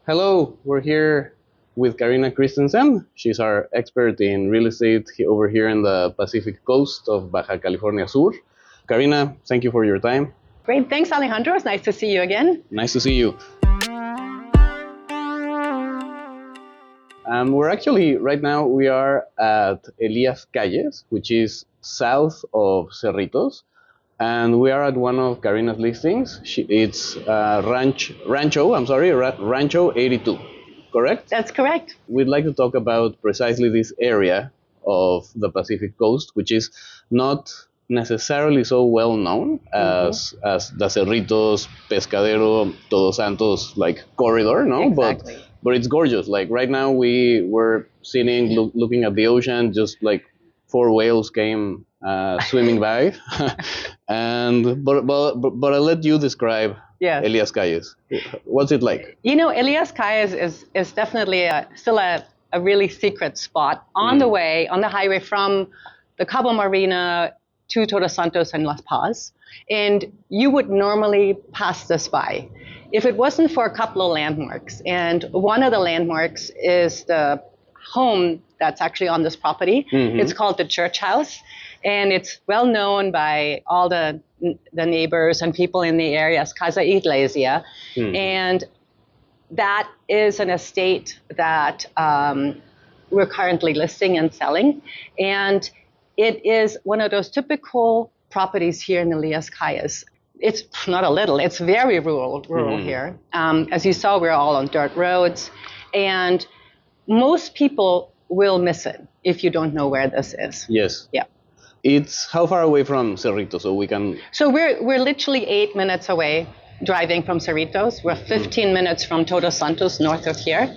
Hello, we're here with Karina Christensen. She's our expert in real estate over here in the Pacific coast of Baja California Sur. Karina, thank you for your time. Great. Thanks, Alejandro. It's nice to see you again. Nice to see you. We're actually, right now, we are at Elías Calles, which is south of Cerritos. And we are at one of Karina's listings. It's Rancho 82, correct? That's correct. We'd like to talk about precisely this area of the Pacific coast, which is not necessarily so well known as the Cerritos, Pescadero, Todos Santos corridor, no? Exactly. But it's gorgeous. Like right now we were sitting looking at the ocean, just like four whales came swimming by, but I'll let you describe Elías Calles. What's it like? You know, Elías Calles is definitely still a really secret spot on the way, on the highway from the Cabo Marina to Todos Santos and Las Paz. And you would normally pass this by if it wasn't for a couple of landmarks. And one of the landmarks is the home that's actually on this property. It's called the Church House, and it's well known by all the neighbors and people in the area as Casa Iglesia. And that is an estate that we're currently listing and selling. And it is one of those typical properties here in Elías Calles. It's not a little, it's very rural here. As you saw, we're all on dirt roads, and most people will miss it if you don't know where this is. Yes. Yeah. It's how far away from Cerritos, so we can... So we're literally 8 minutes away driving from Cerritos. We're 15 minutes from Todos Santos, north of here.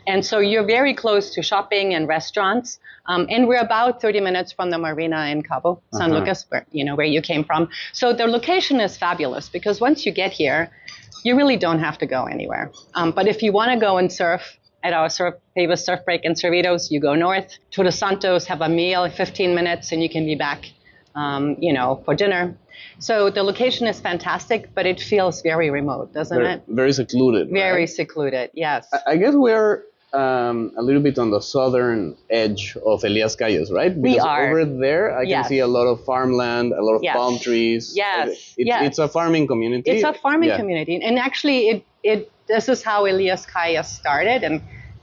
And so you're very close to shopping and restaurants. And we're about 30 minutes from the marina in Cabo San Lucas, where you came from. So the location is fabulous because once you get here, you really don't have to go anywhere. But if you want to go and surf at our famous surf break in Cerritos, you go north. Todos Santos, have a meal, 15 minutes, and you can be back, for dinner. So the location is fantastic, but it feels very remote, doesn't it? Very secluded. Very right? secluded, yes. I guess we're a little bit on the southern edge of Elías Calles, right? Because we are. Over there, I can see a lot of farmland, a lot of palm trees. Yes. It's a farming community. It's a farming community. And actually, this is how Elías Calles started. And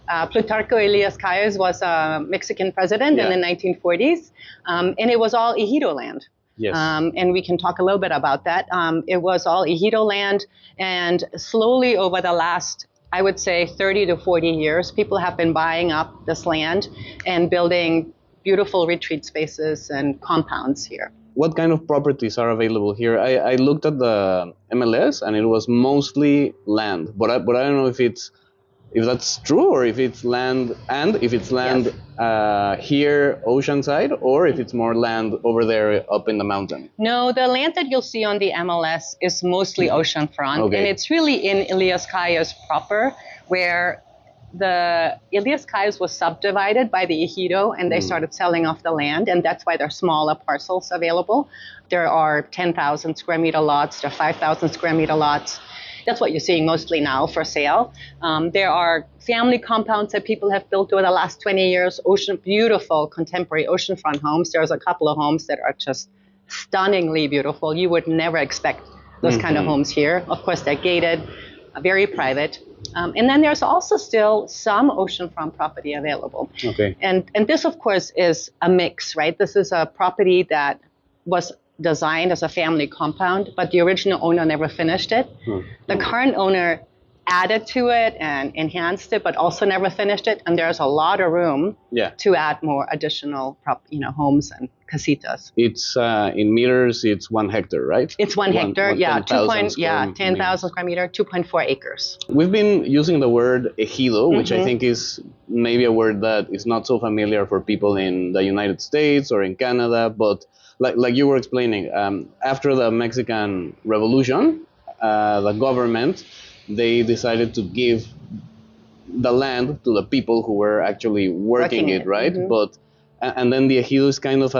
Plutarco Elías Calles was a Mexican president in the 1940s. And it was all Ejido land. Yes. And we can talk a little bit about that. It was all Ejido land. And slowly over the last, I would say, 30 to 40 years, people have been buying up this land and building beautiful retreat spaces and compounds here. What kind of properties are available here? I looked at the MLS and it was mostly land, but I don't know if that's true or if it's land here oceanside or if it's more land over there up in the mountain. No, the land that you'll see on the MLS is mostly oceanfront, and it's really in Elías Calles proper, where the Elías Calles was subdivided by the Ejido, and they started selling off the land, and that's why there are smaller parcels available. There are 10,000 square meter lots, there are 5,000 square meter lots. That's what you're seeing mostly now for sale. There are family compounds that people have built over the last 20 years, beautiful contemporary oceanfront homes. There's a couple of homes that are just stunningly beautiful. You would never expect those kind of homes here. Of course, they're gated, very private. And then there's also still some oceanfront property available. Okay. And this, of course, is a mix, right? This is a property that was designed as a family compound, but the original owner never finished it. The current owner added to it and enhanced it, but also never finished it. And there's a lot of room to add more additional homes and casitas. It's in meters, it's 1 hectare, right? It's 1 hectare, 10,000 square meter, 2.4 acres. We've been using the word ejido, which I think is maybe a word that is not so familiar for people in the United States or in Canada, but like you were explaining, after the Mexican Revolution, the government, they decided to give the land to the people who were actually working it, right? And then the ejido is kind of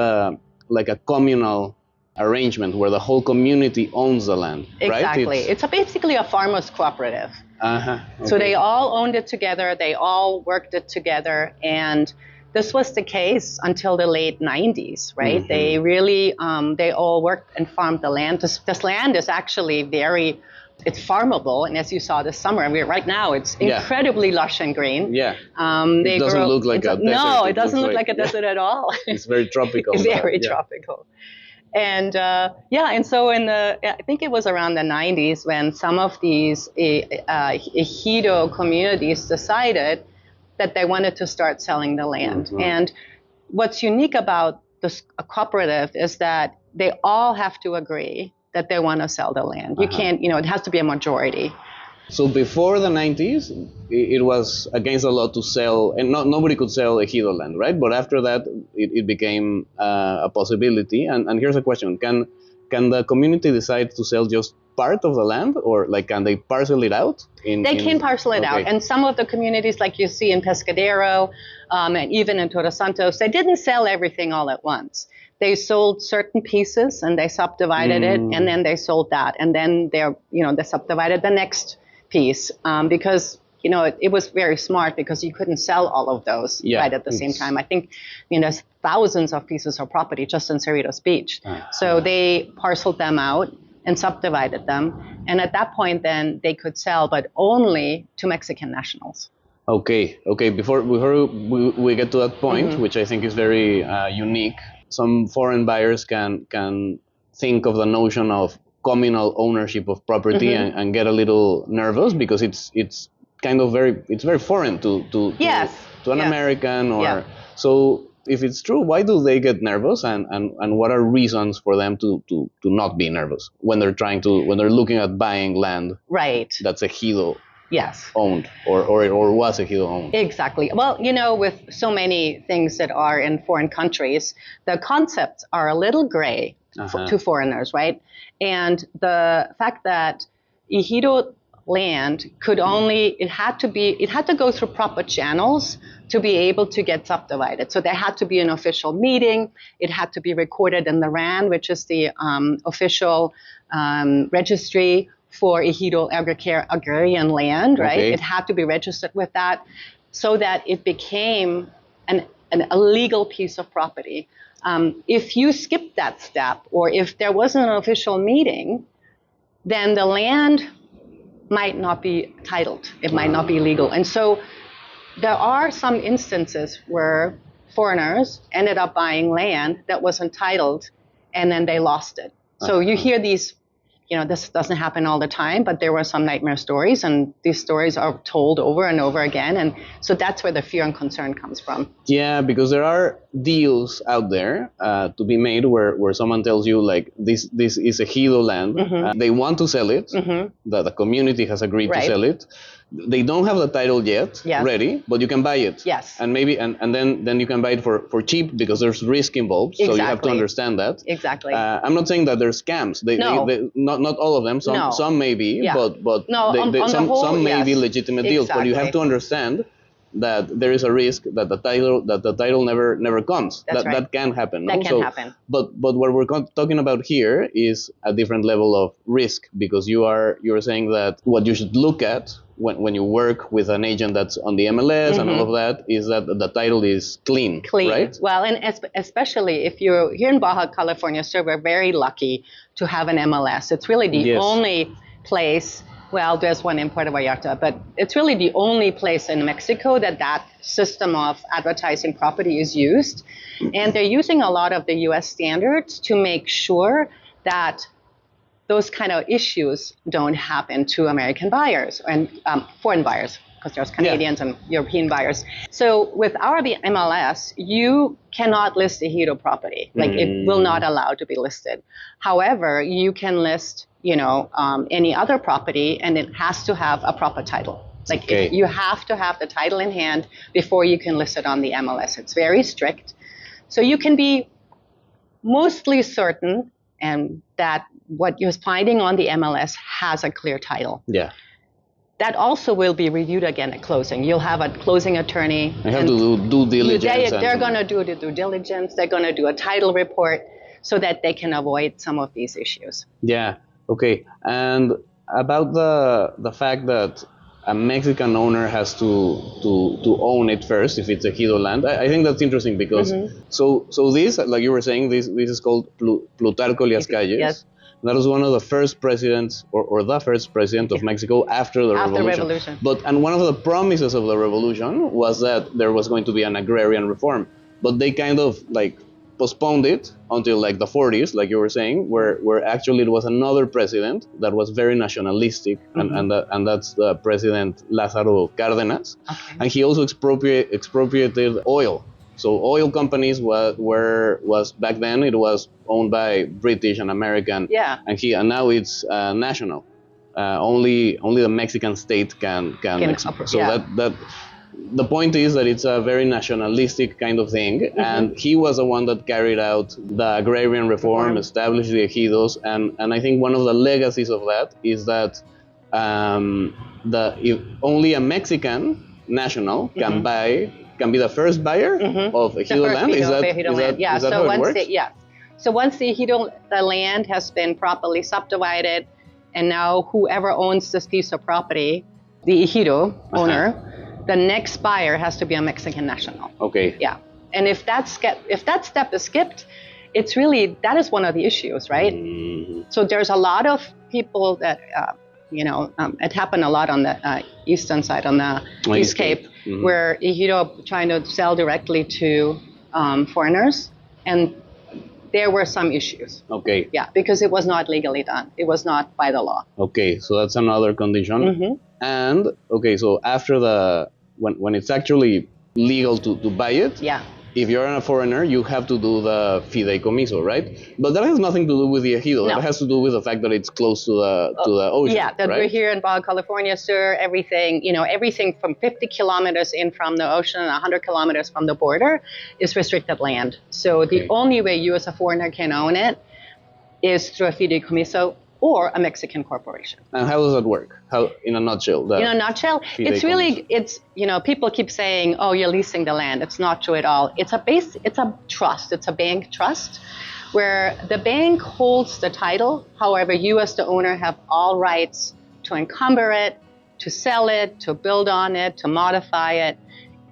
like a communal arrangement where the whole community owns the land, right? Exactly. It's basically a farmers cooperative. Okay. So they all owned it together. They all worked it together. And this was the case until the late 90s, right? They really, they all worked and farmed the land. This land is actually it's farmable. And as you saw this summer, right now, it's incredibly lush and green. Yeah. It doesn't look like a desert. No, it doesn't look like a desert at all. It's very tropical. It's very tropical. And and so I think it was around the 90s when some of these Ejido communities decided that they wanted to start selling the land. And what's unique about this cooperative is that they all have to agree that they want to sell the land. You can't, it has to be a majority. So before the 90s, it was against the law to sell, and nobody could sell Ejido land, right? But after that, it became a possibility. And here's a question: Can the community decide to sell just part of the land, or like can they parcel it out? They can parcel it out, and some of the communities, like you see in Pescadero, and even in Todos Santos, they didn't sell everything all at once. They sold certain pieces and they subdivided it, and then they sold that, and then they subdivided the next piece because it was very smart because you couldn't sell all of those right at the same time. I think there's thousands of pieces of property just in Cerritos Beach. So they parceled them out and subdivided them, and at that point then they could sell, but only to Mexican nationals. Okay. Before we get to that point, which I think is very unique, some foreign buyers can think of the notion of communal ownership of property and get a little nervous because it's kind of very foreign to an American or so. If it's true, why do they get nervous, and what are reasons for them to not be nervous when they're looking at buying land that's Ejido owned or was Ejido owned? Exactly. Well, with so many things that are in foreign countries, the concepts are a little gray to foreigners, right? And the fact that Ejido land it had to go through proper channels to be able to get subdivided. So there had to be an official meeting. It had to be recorded in the RAN, which is the official registry for Ejido agrarian land, right? It had to be registered with that so that it became a legal piece of property. If you skip that step, or if there wasn't an official meeting, then the land might not be titled. It might not be legal. And so there are some instances where foreigners ended up buying land that wasn't titled, and then they lost it. So you hear these, this doesn't happen all the time, but there were some nightmare stories, and these stories are told over and over again. And so that's where the fear and concern comes from. Yeah, because there are deals out there to be made where someone tells you, like, this is Ejido land. They want to sell it. The community has agreed to sell it. They don't have the title yet ready, but you can buy it. Yes. And maybe and then you can buy it for cheap because there's risk involved. So you have to understand that. Exactly. I'm not saying that there's scams. They not all of them. Some may be, but some may be legitimate deals. But you have to understand that there is a risk that the title never comes. That can happen. That can happen. But what we're talking about here is a different level of risk, because you're saying that what you should look at when you work with an agent that's on the MLS and all of that is that the title is clean, right? Well, and especially if you're here in Baja California Sur, we're very lucky to have an MLS. It's really the only place. Well, there's one in Puerto Vallarta, but it's really the only place in Mexico that system of advertising property is used. And they're using a lot of the US standards to make sure that those kind of issues don't happen to American buyers and foreign buyers, because there's Canadians and European buyers. So with our MLS, you cannot list Ejido property. Like, it will not allow to be listed. However, you can list, any other property, and it has to have a proper title. Like, you have to have the title in hand before you can list it on the MLS. It's very strict. So you can be mostly certain and that what you're finding on the MLS has a clear title. Yeah. That also will be reviewed again at closing. You'll have a closing attorney. You have to do due diligence. They're going to do the due diligence. They're going to do a title report. so that they can avoid some of these issues. Yeah. Okay. And about the fact that a Mexican owner has to own it first if it's ejido land. I think that's interesting because so this, like you were saying, this is called Plutarco Elías Calles. Yes. That was one of the first presidents, or the first president of Mexico after the revolution. And one of the promises of the revolution was that there was going to be an agrarian reform, but they kind of like postponed it until like the 40s, like you were saying, where actually it was another president that was very nationalistic, and that's the President Lázaro Cárdenas, and he also expropriated oil. So oil companies was back then it was owned by British and American, and now it's national. Only the Mexican state can that. The point is that it's a very nationalistic kind of thing, and he was the one that carried out the agrarian reform, established the ejidos, and I think one of the legacies of that is that if only a Mexican national can be the first buyer of ejido land. Is that how it works? So once the land has been properly subdivided, and now whoever owns this piece of property, the ejido owner, the next buyer has to be a Mexican national. Okay. Yeah. And if that step is skipped, it's really, that is one of the issues, right? So there's a lot of people that, it happened a lot on the eastern side, on the East Cape, where ejido trying to sell directly to foreigners, and there were some issues. Okay. Yeah, because it was not legally done. It was not by the law. Okay, so that's another condition. And okay, so after when it's actually legal to buy it, if you're a foreigner, you have to do the Fideicomiso, right? But that has nothing to do with the ejido. No. That has to do with the fact that it's close to the ocean. Yeah, that we're here in Baja California Sur. Everything from 50 kilometers in from the ocean and 100 kilometers from the border is restricted land. So the only way you as a foreigner can own it is through a Fideicomiso or a Mexican corporation. And how does that work? How, in a nutshell? It's really, people keep saying, oh, you're leasing the land. It's not true at all. It's a trust. It's a bank trust where the bank holds the title. However, you as the owner have all rights to encumber it, to sell it, to build on it, to modify it.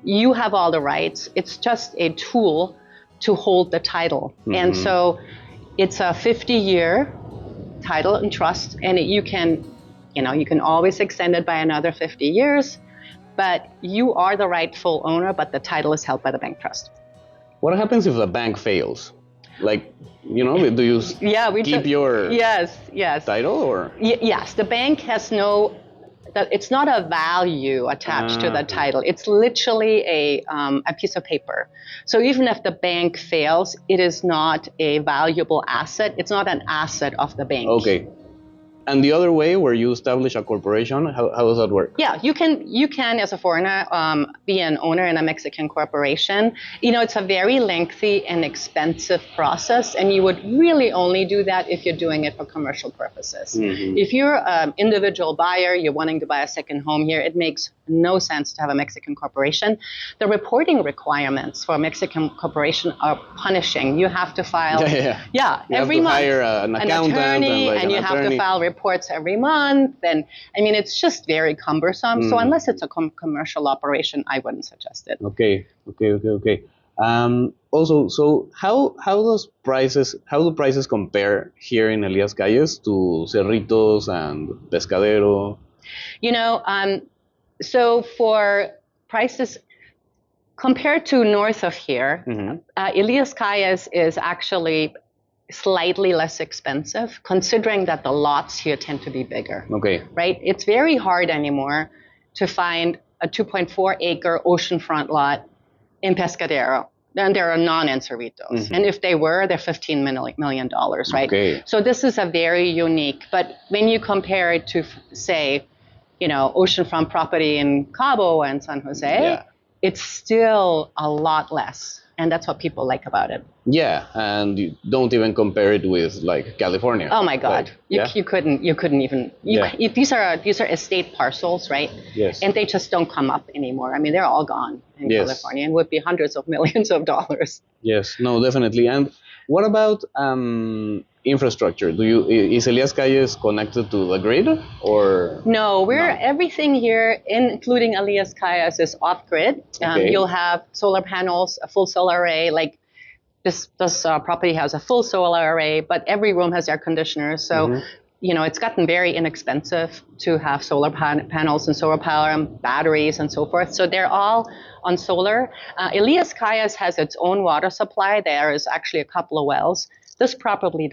You have all the rights. It's just a tool to hold the title. And so it's a 50-year title and trust, and you can always extend it by another 50 years, but you are the rightful owner, but the title is held by the bank trust. What happens if the bank fails? Like, do you keep your title or? Yes, the bank has it's not a value attached to the title. It's literally a piece of paper. So even if the bank fails, it is not a valuable asset. It's not an asset of the bank. Okay. And the other way, where you establish a corporation, how does that work? Yeah, you can as a foreigner be an owner in a Mexican corporation. It's a very lengthy and expensive process, and you would really only do that if you're doing it for commercial purposes. If you're an individual buyer, you're wanting to buy a second home here, it makes no sense to have a Mexican corporation. The reporting requirements for a Mexican corporation are punishing. You have to file every month hire an accountant, attorney, and you have to file reports every month. And it's just very cumbersome. So unless it's a commercial operation, I wouldn't suggest it. Okay. Also, so how do prices compare here in Elías Calles to Cerritos and Pescadero? So for prices compared to north of here, Elías Calles is actually slightly less expensive, considering that the lots here tend to be bigger. Okay. Right? It's very hard anymore to find a 2.4 acre oceanfront lot in Pescadero. Then there are none in Cerritos. And if they were, they're $15 million, right? Okay. So this is a very unique, but when you compare it to, say, oceanfront property in Cabo and San Jose, it's still a lot less. And that's what people like about it. Yeah, and you don't even compare it with like California. Oh my God, you couldn't even. These are estate parcels, right? Yes. And they just don't come up anymore. I mean, they're all gone in California, and would be hundreds of millions of dollars. Yes, no, definitely. And What about infrastructure? Is Elias Calles connected to the grid or No, we're no? everything here, including Elias Calles, is off grid. Okay. You'll have solar panels, a full solar array. Like this property has a full solar array, but every room has air conditioners. So, it's gotten very inexpensive to have solar panels and solar power and batteries and so forth. So they're all on solar. Elias Calles has its own water supply. There is actually a couple of wells. This property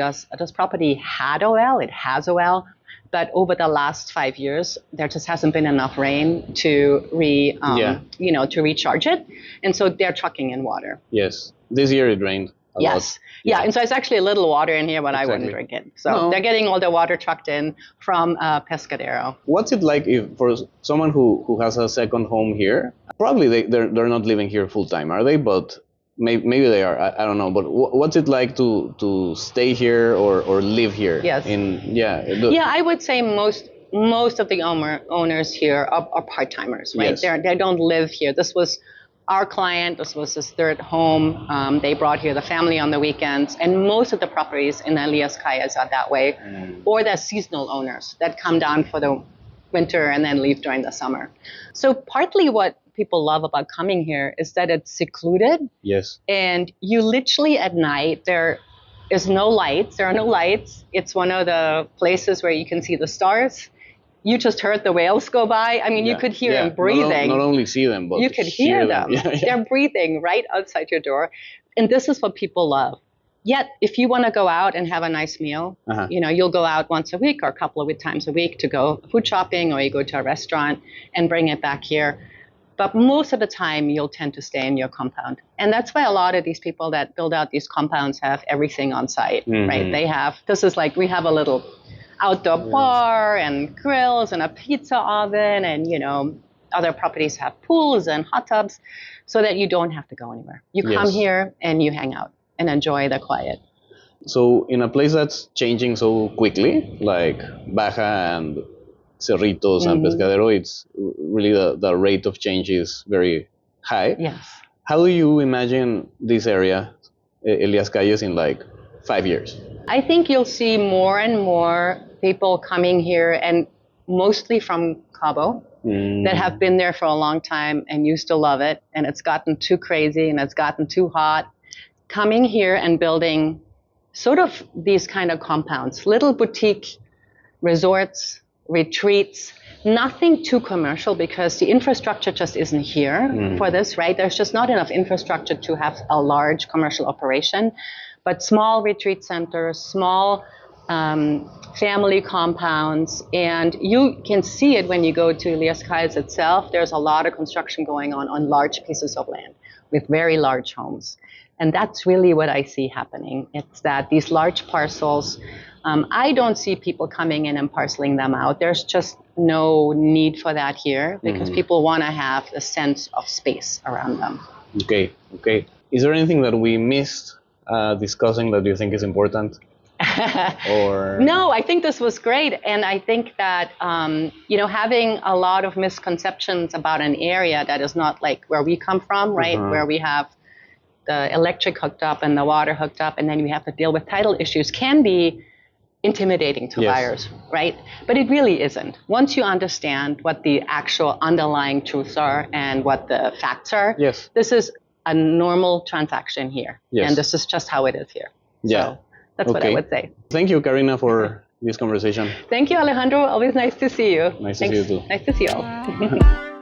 had a well. It has a well. But over the last 5 years, there just hasn't been enough rain to to recharge it, and so they're trucking in water. Yes, this year it rained a lot. Yeah, and so it's actually a little water in here, but I wouldn't drink it. So they're getting all the water trucked in from Pescadero. What's it like if for someone who has a second home here? Probably they're not living here full time, are they? But maybe they are. I don't know. But what's it like to stay here or live here? Yes. I would say most of the owners here are part timers, right? Yes. They don't live here. This was our client. This was his third home. They brought here the family on the weekends, and most of the properties in Elias Calles are that way, or they're seasonal owners that come down for the winter and then leave during the summer. So partly what people love about coming here is that it's secluded. Yes. And you literally at night, there is no lights. There are no lights. It's one of the places where you can see the stars. You just heard the whales go by. I mean, you could hear them breathing. Not only see them, but you could hear them. They're breathing right outside your door. And this is what people love. Yet, if you want to go out and have a nice meal, you'll go out once a week or a couple of times a week to go food shopping, or you go to a restaurant and bring it back here. But most of the time, you'll tend to stay in your compound. And that's why a lot of these people that build out these compounds have everything on site, right? This is like, we have a little outdoor bar and grills and a pizza oven, and, other properties have pools and hot tubs so that you don't have to go anywhere. You come here and you hang out and enjoy the quiet. So in a place that's changing so quickly, like Baja and Cerritos and Pescadero, it's really the rate of change is very high. Yes. How do you imagine this area, Elias Calles, in like 5 years? I think you'll see more and more people coming here, and mostly from Cabo, that have been there for a long time and used to love it, and it's gotten too crazy and it's gotten too hot. Coming here and building sort of these kind of compounds, little boutique resorts, retreats, nothing too commercial because the infrastructure just isn't here for this, right? There's just not enough infrastructure to have a large commercial operation, but small retreat centers, small family compounds, and you can see it when you go to Elias Calles itself. There's a lot of construction going on large pieces of land with very large homes. And that's really what I see happening. It's that these large parcels, I don't see people coming in and parceling them out. There's just no need for that here because people want to have a sense of space around them. Okay. Is there anything that we missed discussing that you think is important? Or no, I think this was great. And I think that, having a lot of misconceptions about an area that is not like where we come from, right? Where we have the electric hooked up and the water hooked up, and then we have to deal with title issues, can be intimidating to buyers, right? But it really isn't. Once you understand what the actual underlying truths are and what the facts are, this is a normal transaction here. And this is just how it is here. So that's what I would say. Thank you, Karina, for this conversation. Thank you, Alejandro. Always nice to see you. Nice to see you too. Nice to see you all.